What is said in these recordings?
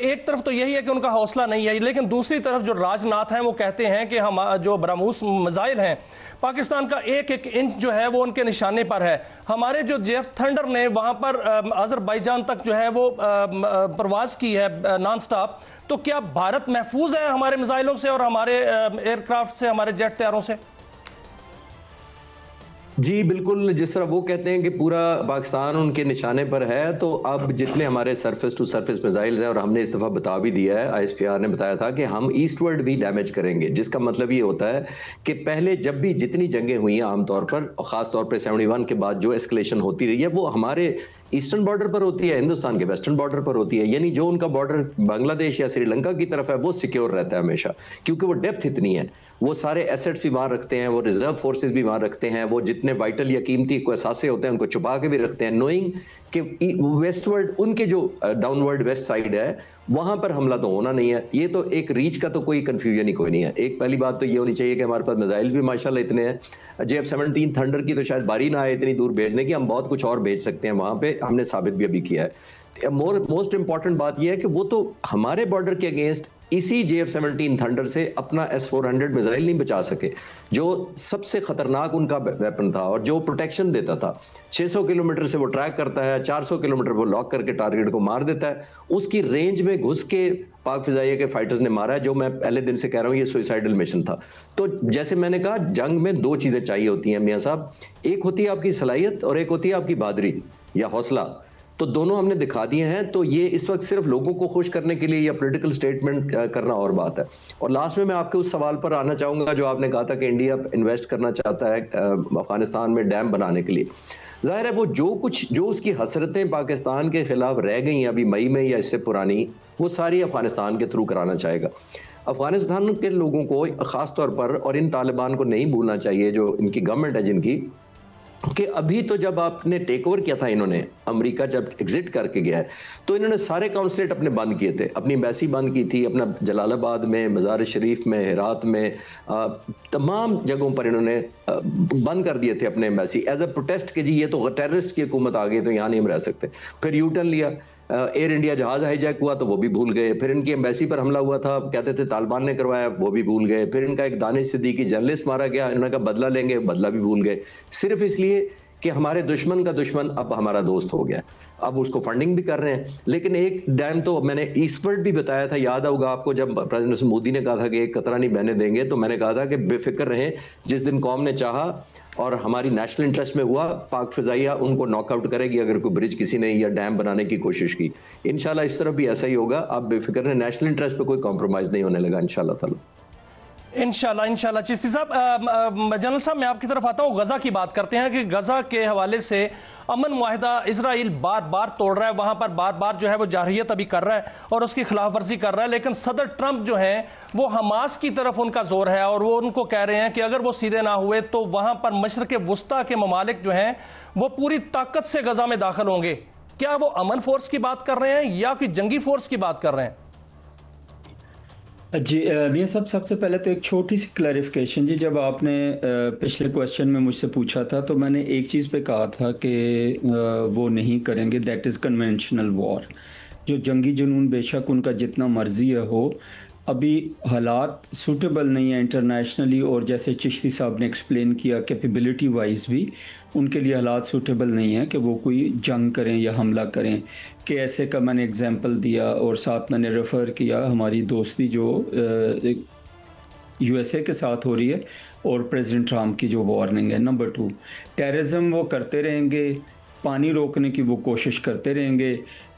एक तरफ तो यही है कि उनका हौसला नहीं है, लेकिन दूसरी तरफ जो राजनाथ हैं वो कहते हैं कि हम जो ब्रह्मोस मिसाइल हैं पाकिस्तान का एक एक इंच जो है वो उनके निशाने पर है। हमारे जो जेफ थंडर ने वहां पर अजरबैजान तक जो है वो प्रवास की है नॉन स्टॉप, तो क्या भारत महफूज है हमारे मिसाइलों से और हमारे एयरक्राफ्ट से, हमारे जेट तैयारों से? जी बिल्कुल, जिस तरह वो कहते हैं कि पूरा पाकिस्तान उनके निशाने पर है, तो अब जितने हमारे सरफेस टू सरफेस मिसाइल्स हैं, और हमने इस दफ़ा बता भी दिया है, आईएसपीआर ने बताया था कि हम ईस्टवर्ड भी डैमेज करेंगे, जिसका मतलब ये होता है कि पहले जब भी जितनी जंगें हुई हैं आमतौर पर, और ख़ासतौर पर 71 के बाद जो एस्केलेशन होती रही है वो हमारे ईस्टर्न बॉर्डर पर होती है, हिंदुस्तान के वेस्टर्न बॉर्डर पर होती है। यानी जो उनका बॉर्डर बांग्लादेश या श्रीलंका की तरफ है वो सिक्योर रहता है हमेशा, क्योंकि वो डेप्थ इतनी है, वो सारे एसेट्स भी वहां रखते हैं, वो रिजर्व फोर्सेस भी वहां रखते हैं, वो जितने वाइटल या कीमती कोई असासे होते हैं उनको छुपा के भी रखते हैं, नोइंग कि वेस्टवर्ड उनके जो डाउनवर्ड वेस्ट साइड है वहां पर हमला तो होना नहीं है। ये तो एक रीच का तो कोई कंफ्यूजन ही कोई नहीं है। एक पहली बात तो ये होनी चाहिए कि हमारे पास मिसाइल्स भी माशाल्लाह इतने हैं। JF-17 थंडर की तो शायद बारी ना आए इतनी दूर भेजने की, हम बहुत कुछ और भेज सकते हैं वहां पे, हमने साबित भी अभी किया है। मोस्ट इंपॉर्टेंट बात यह है कि वो तो हमारे बॉर्डर के अगेंस्ट इसी JF-17 थंडर से अपना S-400 मिसाइल नहीं बचा सके, जो सबसे खतरनाक उनका वेपन था और जो प्रोटेक्शन देता था। 600 किलोमीटर से वो ट्रैक करता है, 400 किलोमीटर वो लॉक करके टारगेट को मार देता है। उसकी रेंज में घुस के पाक फिजाइया के फाइटर्स ने मारा है, जो मैं पहले दिन से कह रहा हूं ये सुइसाइडल मिशन था। तो जैसे मैंने कहा, जंग में दो चीजें चाहिए होती हैं मियां साहब, एक होती है आपकी सलाहियत और एक होती है आपकी बहादुरी या हौसला। तो दोनों हमने दिखा दिए हैं। तो ये इस वक्त सिर्फ लोगों को खुश करने के लिए या पॉलिटिकल स्टेटमेंट करना और बात है। और लास्ट में मैं आपके उस सवाल पर आना चाहूंगा जो आपने कहा था कि इंडिया इन्वेस्ट करना चाहता है अफगानिस्तान में डैम बनाने के लिए। जाहिर है वो जो उसकी हसरतें पाकिस्तान के खिलाफ रह गई हैं अभी मई में या इससे पुरानी, वो सारी अफगानिस्तान के थ्रू कराना चाहेगा। अफगानिस्तान के लोगों को खास तौर पर, और इन तालिबान को नहीं भूलना चाहिए जो इनकी गवर्नमेंट है जिनकी, कि अभी तो जब आपने टेक ओवर किया था, इन्होंने अमेरिका जब एग्जिट करके गया है, तो इन्होंने सारे काउंसलेट अपने बंद किए थे, अपनी एम्बेसी बंद की थी, अपना जलालाबाद में, मज़ार शरीफ में, हेरात में, तमाम जगहों पर इन्होंने बंद कर दिए थे अपने एम्बेसी एज अ प्रोटेस्ट कि जी ये तो टेररिस्ट की हुकूमत आ गई तो यहाँ नहीं हम रह सकते। फिर यू टर्न लिया, एयर इंडिया जहाज हाईजैक हुआ तो वो भी भूल गए। फिर इनकी एम्बेसी पर हमला हुआ था, कहते थे तालिबान ने करवाया, वो भी भूल गए। फिर इनका एक दानिश सिद्दीकी जर्नलिस्ट मारा गया, इन्होंने कहा बदला लेंगे, बदला भी भूल गए, सिर्फ इसलिए कि हमारे दुश्मन का दुश्मन अब हमारा दोस्त हो गया। अब उसको फंडिंग भी कर रहे हैं। लेकिन एक डैम तो मैंने ईस्टवर्ड भी बताया था, याद होगा आपको, जब प्रेसिडेंट मोदी ने कहा था कि एक कतरा नहीं बहने देंगे, तो मैंने कहा था कि बेफिक्र रहें, जिस दिन कौम ने चाहा और हमारी नेशनल इंटरेस्ट में हुआ, पाक फिजाइया उनको नॉकआउट करेगी अगर कोई ब्रिज किसी ने या डैम बनाने की कोशिश की। इंशाल्लाह इस तरफ भी ऐसा ही होगा। आप बेफिक्र रहें, नेशनल इंटरेस्ट पे कोई कॉम्प्रोमाइज नहीं होने लगा इंशाल्लाह ताला। इंशाल्लाह। चिश्ती साहब, जनरल साहब मैं आपकी तरफ आता हूँ। गजा की बात करते हैं कि गजा के हवाले से अमन मुआहिदा इजराइल बार बार तोड़ रहा है, वहां पर बार बार जो है वो जारहियत अभी कर रहा है और उसकी खिलाफ वर्जी कर रहा है। लेकिन सदर ट्रंप जो है वो हमास की तरफ उनका जोर है और वो उनको कह रहे हैं कि अगर वो सीधे ना हुए तो वहां पर मशरक़ वुस्ता के ममालिक जो हैं वो पूरी ताकत से गजा में दाखिल होंगे। क्या वो अमन फोर्स की बात कर रहे हैं या कोई जंगी फोर्स की बात कर रहे हैं? जी मियां साहब, सबसे पहले तो एक छोटी सी क्लैरिफिकेशन जी। जब आपने पिछले क्वेश्चन में मुझसे पूछा था तो मैंने एक चीज़ पे कहा था कि वो नहीं करेंगे, दैट इज़ कन्वेंशनल वॉर। जो जंगी जुनून बेशक उनका जितना मर्जी है हो, अभी हालात सूटेबल नहीं है इंटरनेशनली, और जैसे चिश्ती साहब ने एक्सप्लेन किया कैपेबिलिटी वाइज भी उनके लिए हालात सूटेबल नहीं है कि वो कोई जंग करें या हमला करें। कि ऐसे का मैंने एग्जांपल दिया और साथ मैंने रेफ़र किया हमारी दोस्ती जो USA के साथ हो रही है और प्रेसिडेंट ट्रम्प की जो वार्निंग है। नंबर 2, टेररिज्म वो करते रहेंगे, पानी रोकने की वो कोशिश करते रहेंगे,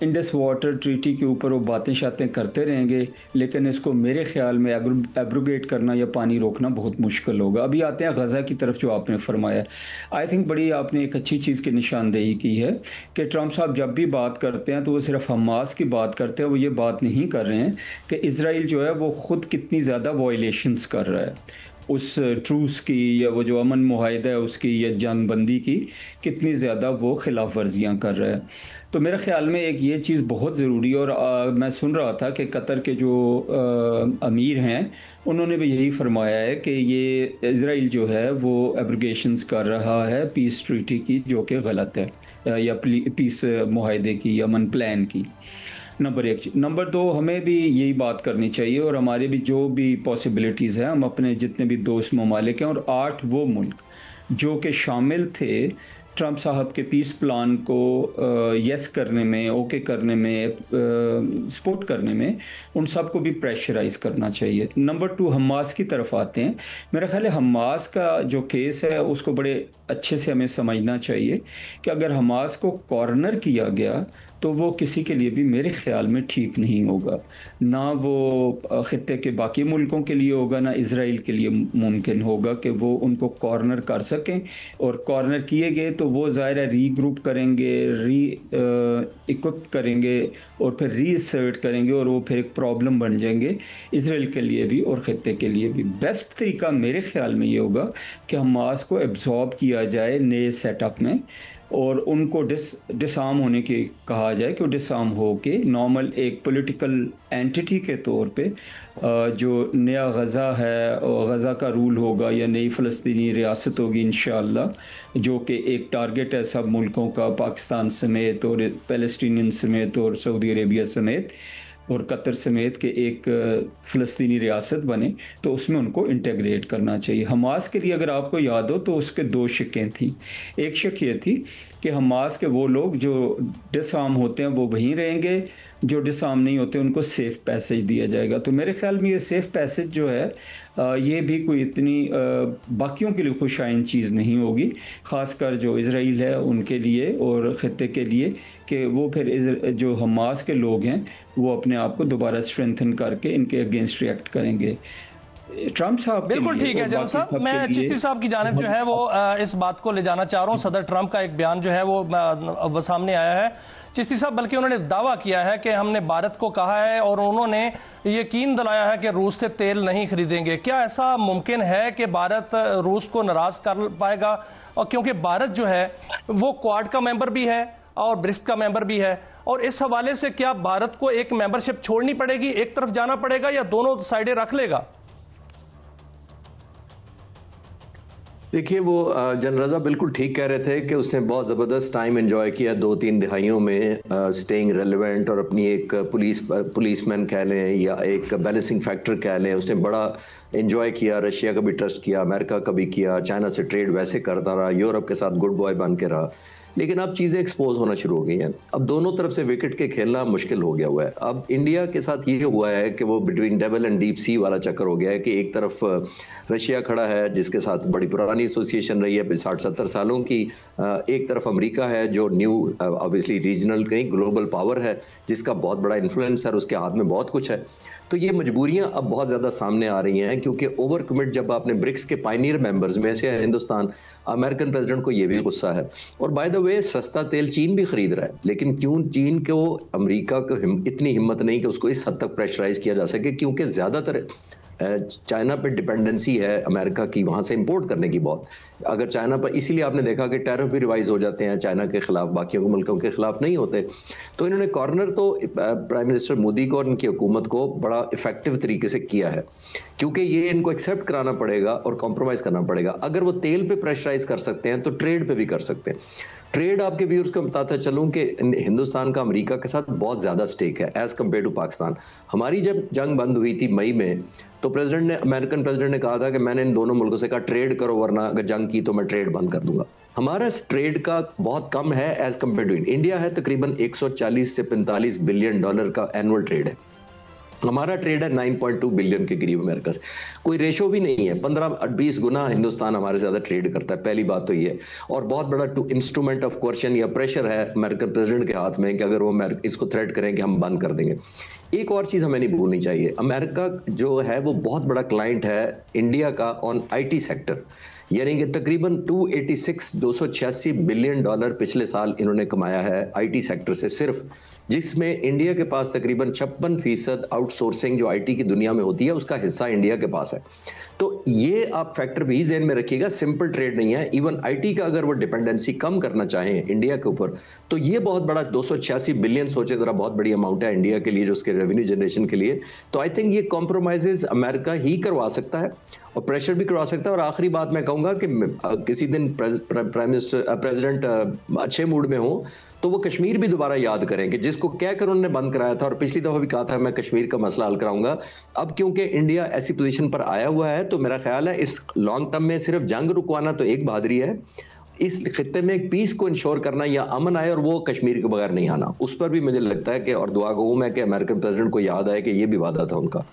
इंडस वाटर ट्रीटी के ऊपर वो बातें शातें करते रहेंगे, लेकिन इसको मेरे ख्याल में एब्रोगेट करना या पानी रोकना बहुत मुश्किल होगा। अभी आते हैं गज़ा की तरफ जो आपने फरमाया। आई थिंक बड़ी आपने एक अच्छी चीज़ की निशानदेही की है कि ट्रम्प साहब जब भी बात करते हैं तो वो सिर्फ हमास की बात करते हैं, वो ये बात नहीं कर रहे हैं कि इसराइल जो है वो ख़ुद कितनी ज़्यादा वायलेशंस कर रहा है उस ट्रूस की, या वो जो अमन मुआहिदा है उसकी, या जंग बंदी की कितनी ज़्यादा वो खिलाफ वर्जियाँ कर रहा है। तो मेरे ख़्याल में एक ये चीज़ बहुत ज़रूरी है। और मैं सुन रहा था कि कतर के जो अमीर हैं उन्होंने भी यही फरमाया है कि ये इज़राइल जो है वो एब्रोगेशंस कर रहा है पीस ट्रीटी की, जो कि गलत है, या पीस मुआहिदे की, अमन प्लान की। नंबर एक। नंबर दो, हमें भी यही बात करनी चाहिए और हमारे भी जो भी पॉसिबिलिटीज़ हैं, हम अपने जितने भी दोस्त ममालिक हैं और 8 वो मुल्क जो कि शामिल थे ट्रंप साहब के पीस प्लान को यस करने में, ओके करने में, सपोर्ट करने में, उन सब को भी प्रेशराइज करना चाहिए। नंबर 2, हमास की तरफ आते हैं। मेरा ख्याल है हमास का जो केस है उसको बड़े अच्छे से हमें समझना चाहिए कि अगर हमास को कॉर्नर किया गया तो वो किसी के लिए भी मेरे ख्याल में ठीक नहीं होगा। ना वो खित्ते के बाकी मुल्कों के लिए होगा, ना इज़राइल के लिए मुमकिन होगा कि वो उनको कॉर्नर कर सकें। और कॉर्नर किए गए तो वो ज़ाहिर है रीग्रुप करेंगे, इक्विप करेंगे और फिर रीअसर्ट करेंगे और वो फिर एक प्रॉब्लम बन जाएंगे इज़राइल के लिए भी और खित्ते के लिए भी। बेस्ट तरीका मेरे ख्याल में ये होगा कि हमास को एब्जॉर्ब किया जाए नए सेटअप में और उनको डिसआर्म होने की कहा जाए कि वो डिसआर्म हो के नॉर्मल एक पॉलिटिकल एंटिटी के तौर पे जो नया गज़ा है, गज़ा का रूल होगा या नई फ़लस्तीनी रियासत होगी इंशाअल्लाह, जो कि एक टारगेट है सब मुल्कों का, पाकिस्तान समेत और फ़लस्तीनियन समेत और सऊदी अरेबिया समेत और कतर समेत के एक फ़लस्तीनी रियासत बने, तो उसमें उनको इंटीग्रेट करना चाहिए। हमास के लिए अगर आपको याद हो तो उसके 2 शिकें थी। एक शिक ये थी कि हमास के वो लोग जो डिसआर्म होते हैं वो वहीं रहेंगे, जो डिसआर्म नहीं होते उनको सेफ़ पैसेज दिया जाएगा। तो मेरे ख्याल में ये सेफ़ पैसेज जो है ये भी कोई इतनी बाकियों के लिए खुशाइन चीज़ नहीं होगी, ख़ासकर जो इज़राइल है उनके लिए और ख़ित्ते के लिए, कि वो फिर जो हमास के लोग हैं वो अपने आप को दोबारा स्ट्रेंथन करके इनके अगेंस्ट रिएक्ट करेंगे। ट्रंप साहब बिल्कुल ठीक है जनरल साहब, मैं चिश्ती साहब की जानिब जो है वो इस बात को ले जाना चाह रहा हूँ। सदर ट्रंप का एक बयान जो है वो सामने आया है चिश्ती साहब, बल्कि उन्होंने दावा किया है कि हमने भारत को कहा है और उन्होंने यकीन दिलाया है कि रूस से तेल नहीं खरीदेंगे। क्या ऐसा मुमकिन है कि भारत रूस को नाराज कर पाएगा? और क्योंकि भारत जो है वो क्वाड का मेंबर भी है और ब्रिक्स का मेंबर भी है, और इस हवाले से क्या भारत को एक मेंबरशिप छोड़नी पड़ेगी, एक तरफ जाना पड़ेगा, या दोनों साइडें रख लेगा? देखिए, वो जनरल रज़ा बिल्कुल ठीक कह रहे थे कि उसने बहुत ज़बरदस्त टाइम एंजॉय किया 2-3 दिहाइयों में, स्टेइंग रेलेवेंट और अपनी एक पुलिसमैन कह लें या एक बैलेंसिंग फैक्टर कह लें, उसने बड़ा एंजॉय किया। रशिया का भी ट्रस्ट किया, अमेरिका का भी किया, चाइना से ट्रेड वैसे करता रहा, यूरोप के साथ गुड बॉय बन के रहा। लेकिन अब चीज़ें एक्सपोज होना शुरू हो गई हैं। अब दोनों तरफ से विकेट के खेलना मुश्किल हो गया हुआ है। अब इंडिया के साथ ये हुआ है कि वो between devil and deep sea वाला चक्कर हो गया है कि एक तरफ रशिया खड़ा है जिसके साथ बड़ी पुरानी एसोसिएशन रही है 60-70 सालों की, एक तरफ अमेरिका है जो न्यू ऑब्वियसली रीजनल कहीं ग्लोबल पावर है जिसका बहुत बड़ा इन्फ्लुएंस है और उसके हाथ में बहुत कुछ है। तो ये मजबूरियां अब बहुत ज़्यादा सामने आ रही हैं क्योंकि ओवर कमिट जब आपने ब्रिक्स के पायनियर मेंबर्स में से हिंदुस्तान, अमेरिकन प्रेसिडेंट को ये भी गुस्सा है। और बाय द वे सस्ता तेल चीन भी खरीद रहा है, लेकिन क्यों चीन को अमेरिका को इतनी हिम्मत नहीं कि उसको इस हद तक प्रेशराइज किया जा सके, क्योंकि ज़्यादातर चाइना पे डिपेंडेंसी है अमेरिका की, वहाँ से इंपोर्ट करने की बहुत। अगर चाइना पर, इसीलिए आपने देखा कि टैरिफ भी रिवाइज हो जाते हैं चाइना के खिलाफ, बाकी मुल्कों के खिलाफ नहीं होते। तो इन्होंने कॉर्नर तो प्राइम मिनिस्टर मोदी को और इनकी हुकूमत को बड़ा इफेक्टिव तरीके से किया है, क्योंकि ये इनको एक्सेप्ट कराना पड़ेगा और कॉम्प्रोमाइज़ करना पड़ेगा। अगर वो तेल पे प्रेशराइज कर सकते हैं तो ट्रेड पे भी कर सकते हैं। ट्रेड आपके व्यूअर्स को बताता चलूं कि हिंदुस्तान का अमेरिका के साथ बहुत ज़्यादा स्टेक है एज़ कम्पेयर टू पाकिस्तान। हमारी जब जंग बंद हुई थी मई में, तो अमेरिकन प्रेसिडेंट ने कहा था कि मैंने इन दोनों मुल्कों से कहा ट्रेड करो वरना अगर जंग की तो मैं ट्रेड बंद कर दूंगा। हमारा ट्रेड का बहुत कम है एज़ कम्पेयर टू इंडिया है तकरीबन 140 से 45 बिलियन डॉलर का एनुअल ट्रेड है। हमारा ट्रेड है 9.2 बिलियन के करीब अमेरिका से, कोई रेशो भी नहीं है। 15-20 गुना हिंदुस्तान हमारे ज़्यादा ट्रेड करता है, पहली बात तो ये है। और बहुत बड़ा इंस्ट्रूमेंट ऑफ क्वेश्चन या प्रेशर है अमेरिकन प्रेसिडेंट के हाथ में कि अगर वो इसको थ्रेट करें कि हम बंद कर देंगे। एक और चीज़ हमें नहीं भूलनी चाहिए, अमेरिका जो है वो बहुत बड़ा क्लाइंट है इंडिया का ऑन IT सेक्टर, यानी कि तकरीबन 286 बिलियन डॉलर पिछले साल इन्होंने कमाया है IT सेक्टर से सिर्फ, जिसमें इंडिया के पास तकरीबन 56% आउटसोर्सिंग जो IT की दुनिया में होती है उसका हिस्सा इंडिया के पास है। तो ये आप फैक्टर भी ज़हन में रखिएगा, सिंपल ट्रेड नहीं है। इवन IT का अगर वो डिपेंडेंसी कम करना चाहें इंडिया के ऊपर तो ये बहुत बड़ा 286 बिलियन सोचे ज़रा, बहुत बड़ी अमाउंट है इंडिया के लिए जो उसके रेवेन्यू जनरेशन के लिए। तो आई थिंक ये कॉम्प्रोमाइज़ अमेरिका ही करवा सकता है और प्रेशर भी करवा सकता है। और आखिरी बात मैं कहूँगा कि किसी दिन प्राइम मिनिस्टर प्रेसिडेंट अच्छे मूड में हो तो तो वो कश्मीर भी दोबारा याद करें कि जिसको कहकर उन्होंने बंद कराया था, और पिछली दफा भी कहा था मैं कश्मीर का मसला हल कराऊंगा। अब क्योंकि इंडिया ऐसी पोजीशन पर आया हुआ है, तो मेरा ख्याल है इस लॉन्ग टर्म में सिर्फ जंग रुकवाना तो एक बहादुरी है, इस खित्ते में एक पीस को इंश्योर करना या अमन आए और वो कश्मीर के बगैर नहीं आना, उस पर भी मुझे लगता है कि, और दुआ गो मैं कि अमेरिकन प्रेसिडेंट को याद आए कि ये भी वादा था उनका।